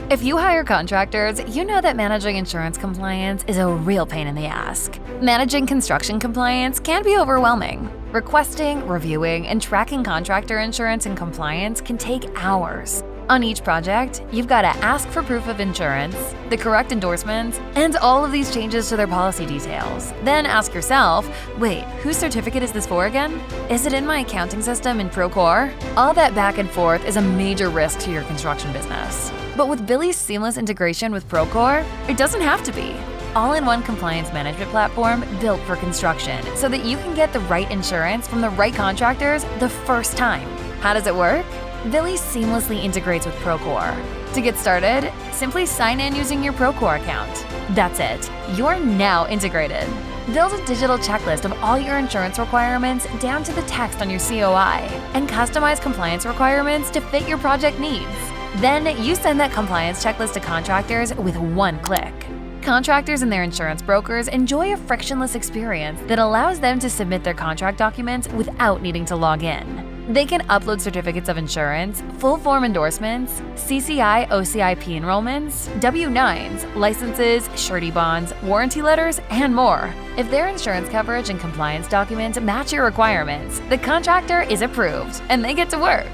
If you hire contractors, you know that managing insurance compliance is a real pain in the ass. Managing construction compliance can be overwhelming. Requesting, reviewing, and tracking contractor insurance and compliance can take hours. On each project, you've got to ask for proof of insurance, the correct endorsements, and all of these changes to their policy details. Then ask yourself, wait, whose certificate is this for again? Is it in my accounting system in Procore? All that back and forth is a major risk to your construction business. But with Billy's seamless integration with Procore, it doesn't have to be. All-in-one compliance management platform built for construction so that you can get the right insurance from the right contractors the first time. How does it work? Billy seamlessly integrates with Procore. To get started, simply sign in using your Procore account. That's it. You're now integrated. Build a digital checklist of all your insurance requirements down to the text on your COI and customize compliance requirements to fit your project needs. Then you send that compliance checklist to contractors with one click. Contractors and their insurance brokers enjoy a frictionless experience that allows them to submit their contract documents without needing to log in. They can upload certificates of insurance, full form endorsements, CCI OCIP enrollments, W-9s, licenses, surety bonds, warranty letters, and more. If their insurance coverage and compliance documents match your requirements, the contractor is approved and they get to work.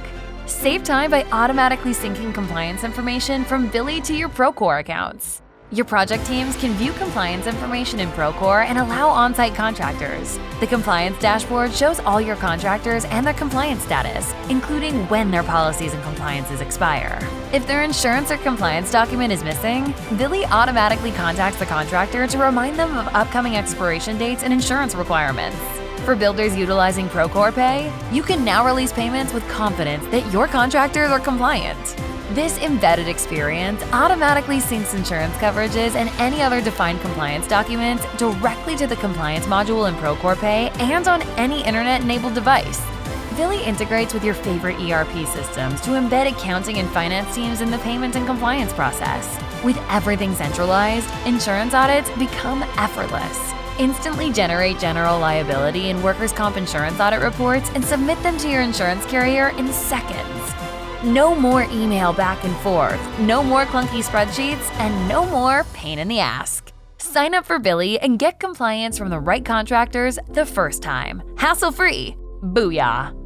Save time by automatically syncing compliance information from Billy to your Procore accounts. Your project teams can view compliance information in Procore and allow on-site contractors. The compliance dashboard shows all your contractors and their compliance status, including when their policies and compliances expire. If their insurance or compliance document is missing, Billy automatically contacts the contractor to remind them of upcoming expiration dates and insurance requirements. For builders utilizing ProcorePay, you can now release payments with confidence that your contractors are compliant. This embedded experience automatically syncs insurance coverages and any other defined compliance documents directly to the compliance module in ProcorePay and on any internet-enabled device. Billy integrates with your favorite ERP systems to embed accounting and finance teams in the payment and compliance process. With everything centralized, insurance audits become effortless. Instantly generate general liability and workers' comp insurance audit reports and submit them to your insurance carrier in seconds. No more email back and forth, no more clunky spreadsheets, and no more pain in the ass. Sign up for Billy and get compliance from the right contractors the first time. Hassle-free. Booyah!